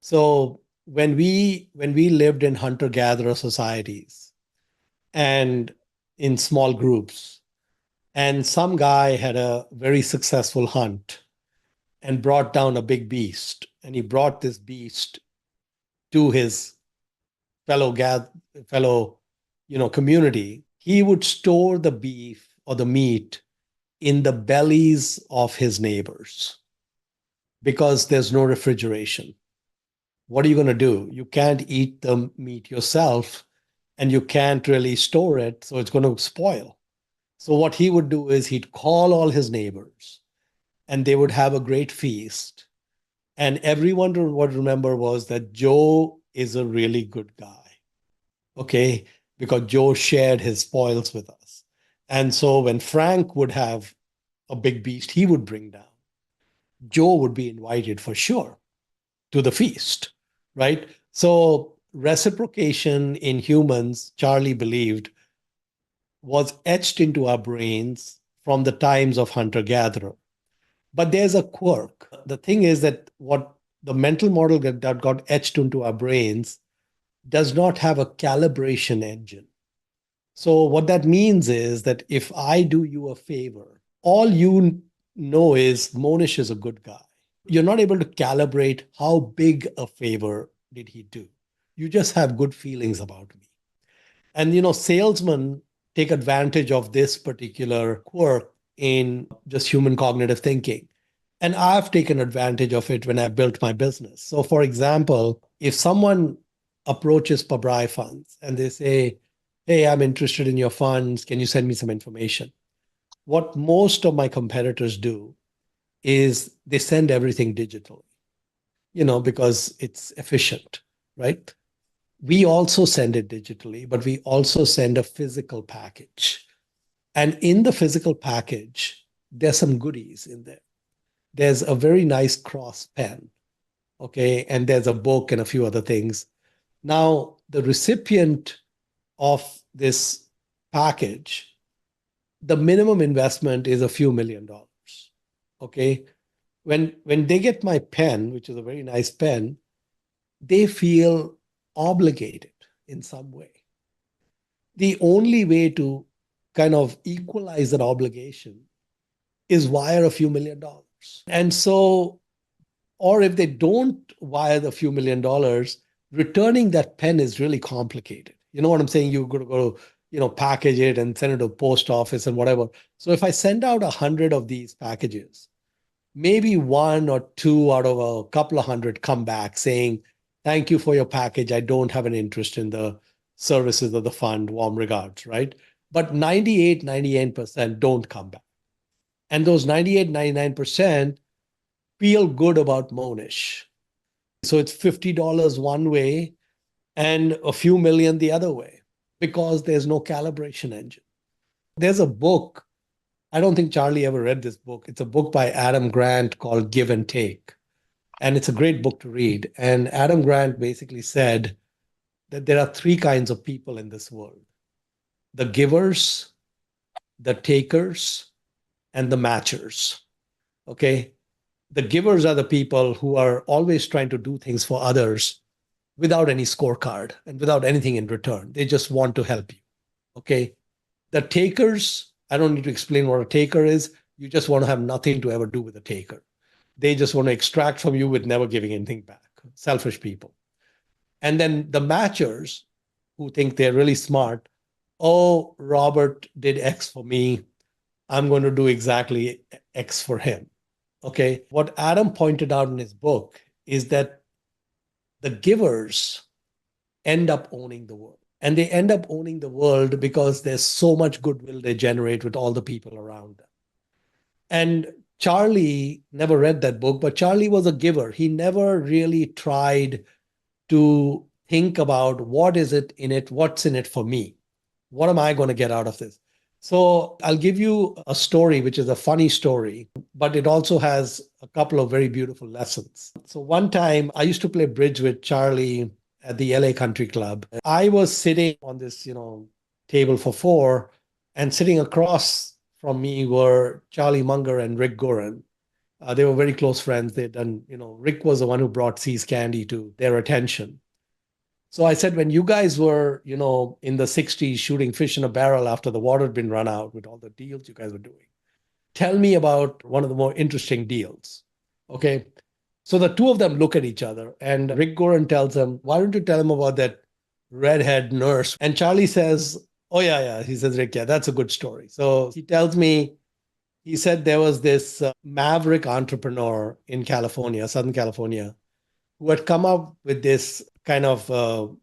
So when we lived in hunter-gatherer societies and in small groups, and some guy had a very successful hunt and brought down a big beast, and he brought this beast to his fellow gath fellow community, he would store the beef or the meat in the bellies of his neighbors because there's no refrigeration. What are you going to do? You can't eat the meat yourself and you can't really store it, so it's going to spoil. So, what he would do is he'd call all his neighbors and they would have a great feast. And everyone would remember was that Joe is a really good guy. Okay. Because Joe shared his spoils with us. And so, when Frank would have a big beast he would bring down, Joe would be invited for sure to the feast, right? So reciprocation in humans, Charlie believed, was etched into our brains from the times of hunter-gatherer. But there's a quirk. The thing is that what the mental model that got etched into our brains does not have a calibration engine. So what that means is that if I do you a favor, all you know is Monish is a good guy. You're not able to calibrate how big a favor did he do. You just have good feelings about me. And salesmen take advantage of this particular quirk in just human cognitive thinking. And I've taken advantage of it when I built my business. So for example, if someone approaches Pabrai funds and they say, hey, I'm interested in your funds, can you send me some information? What most of my competitors do is they send everything digitally, because it's efficient, right? We also send it digitally, but we also send a physical package. And in the physical package, there's some goodies in there. There's a very nice cross pen, okay? And there's a book and a few other things. Now, the recipient of this package, the minimum investment is a few $1 million, okay? When they get my pen, which is a very nice pen, they feel obligated in some way. The only way to kind of equalize that obligation is wire a few $1 million. And so, or if they don't wire the few $1 million, returning that pen is really complicated. You know what I'm saying? You've got to go, package it and send it to the post office and whatever. So if I send out 100 of these packages, maybe one or two out of a couple of hundred come back saying, thank you for your package. I don't have an interest in the services of the fund. Warm regards, right? But 98, 99% don't come back. And those 98, 99% feel good about Monish. So it's $50 one way and a few million the other way because there's no calibration engine. There's a book. I don't think Charlie ever read this book. It's a book by Adam Grant called Give&Take. And it's a great book to read. And Adam Grant basically said that there are three kinds of people in this world: the givers, the takers, and the matchers. Okay. The givers are the people who are always trying to do things for others without any scorecard and without anything in return. They just want to help you. Okay. The takers, I don't need to explain what a taker is. You just want to have nothing to ever do with a taker. They just want to extract from you with never giving anything back. Selfish people. And then the matchers who think they're really smart. Oh, Robert did X for me. I'm going to do exactly X for him. Okay. What Adam pointed out in his book is that the givers end up owning the world. And they end up owning the world because there's so much goodwill they generate with all the people around them. And Charlie never read that book, but Charlie was a giver. He never really tried to think about what is it in it, what's in it for me? What am I going to get out of this? So I'll give you a story, which is a funny story, but it also has a couple of very beautiful lessons. So one time I used to play bridge with Charlie at the LA Country Club. I was sitting on this, table for four, and sitting across from me were Charlie Munger and Rick Goren. They were very close friends. They'd done, Rick was the one who brought See's Candy to their attention. So I said, when you guys were, in the 60s shooting fish in a barrel after the water had been run out with all the deals you guys were doing, tell me about one of the more interesting deals. Okay. So the two of them look at each other, and Rick Goren tells them, why don't you tell him about that redhead nurse? And Charlie says, oh, yeah, yeah. He says, Rick, yeah, that's a good story. So he tells me, he said there was this maverick entrepreneur in California, Southern California, who had come up with this kind of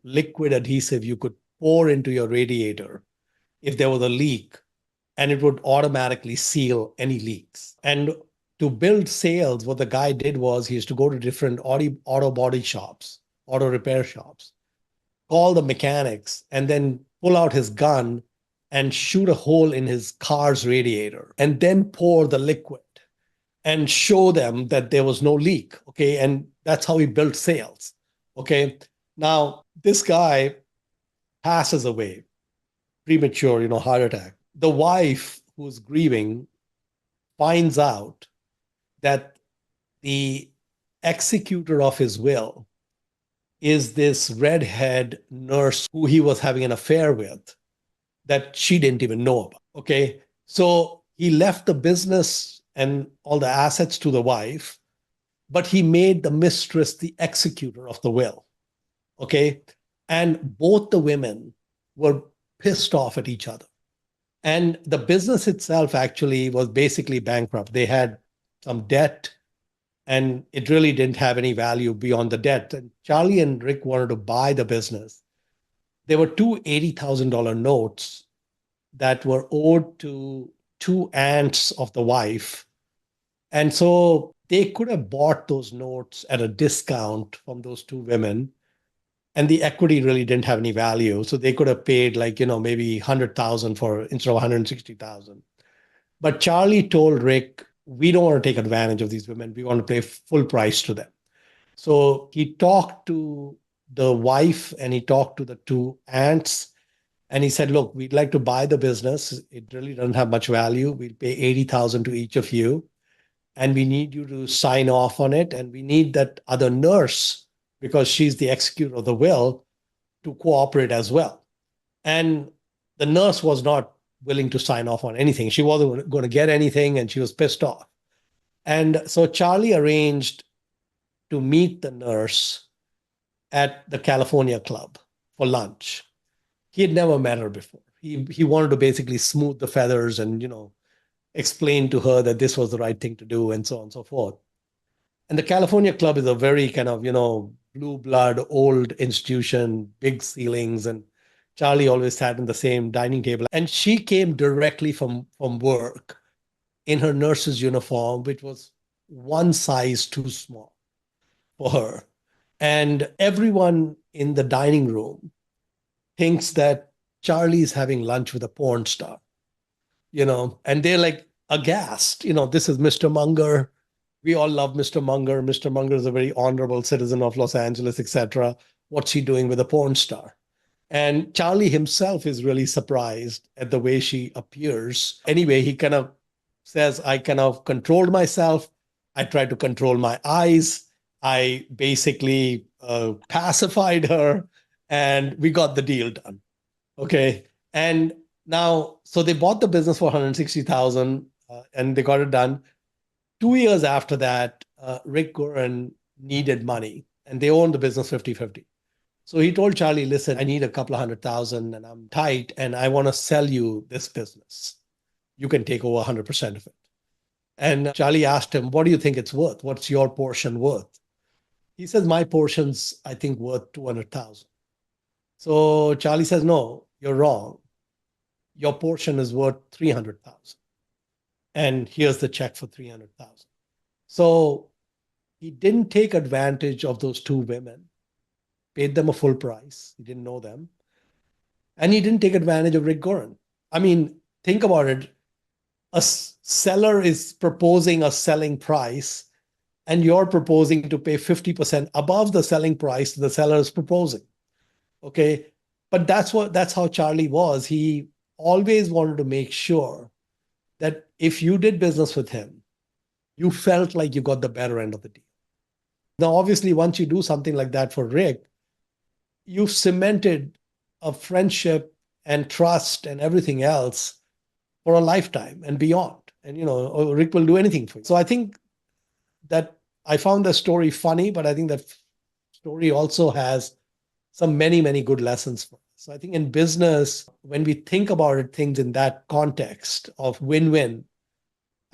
liquid adhesive you could pour into your radiator if there was a leak, and it would automatically seal any leaks. And to build sales, what the guy did was he used to go to different auto body shops, auto repair shops, call the mechanics, and then pull out his gun and shoot a hole in his car's radiator, and then pour the liquid and show them that there was no leak. Okay. And that's how he built sales. Okay. Now, this guy passes away, premature, heart attack. The wife who's grieving finds out that the executor of his will is this redhead nurse who he was having an affair with that she didn't even know about. Okay. So he left the business and all the assets to the wife, but he made the mistress the executor of the will. Okay. And both the women were pissed off at each other. And the business itself actually was basically bankrupt. They had some debt, and it really didn't have any value beyond the debt. And Charlie and Rick wanted to buy the business. There were two $80,000 notes that were owed to two aunts of the wife. And so they could have bought those notes at a discount from those two women. And the equity really didn't have any value. So they could have paid maybe 100,000 for instead of 160,000. But Charlie told Rick, we don't want to take advantage of these women. We want to pay full price to them. So he talked to the wife and he talked to the two aunts, and he said, look, we'd like to buy the business. It really doesn't have much value. We'll pay 80,000 to each of you, and we need you to sign off on it. And we need that other nurse, because she's the executor of the will, to cooperate as well. And the nurse was not willing to sign off on anything. She wasn't going to get anything, and she was pissed off. And so Charlie arranged to meet the nurse at the California club for lunch. He had never met her before. He wanted to basically smooth the feathers and, explain to her that this was the right thing to do, and so on and so forth. And the California club is a very kind of, blue blood, old institution, big ceilings. And Charlie always sat in the same dining table. And she came directly from work in her nurse's uniform, which was one size too small for her. And everyone in the dining room thinks that Charlie's having lunch with a porn star, and they're like aghast. This is Mr. Munger. We all love Mr. Munger. Mr. Munger is a very honorable citizen of Los Angeles, etc. What's he doing with a porn star? And Charlie himself is really surprised at the way she appears. Anyway, he kind of says, I kind of controlled myself. I tried to control my eyes. I basically pacified her, and we got the deal done. Okay. And now, so they bought the business for 160,000 and they got it done. 2 years after that, Rick Goren needed money, and they owned the business 50-50. So he told Charlie, listen, I need a couple of 100,000 and I'm tight, and I want to sell you this business. You can take over 100% of it. And Charlie asked him, what do you think it's worth? What's your portion worth? He says, my portion's, I think, worth 200,000. So Charlie says, no, you're wrong. Your portion is worth 300,000. And here's the check for 300,000. So he didn't take advantage of those two women, paid them a full price. He didn't know them. And he didn't take advantage of Rick Goren. I mean, think about it. A seller is proposing a selling price, and you're proposing to pay 50% above the selling price the seller is proposing. Okay. But that's how Charlie was. He always wanted to make sure that if you did business with him, you felt like you got the better end of the deal. Now, obviously, once you do something like that for Rick, you've cemented a friendship and trust and everything else for a lifetime and beyond. And, Rick will do anything for you. So I think that I found the story funny, but I think that story also has some many, many good lessons for us. So I think in business, when we think about it, things in that context of win-win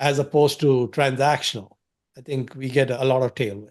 as opposed to transactional, I think we get a lot of tailwinds.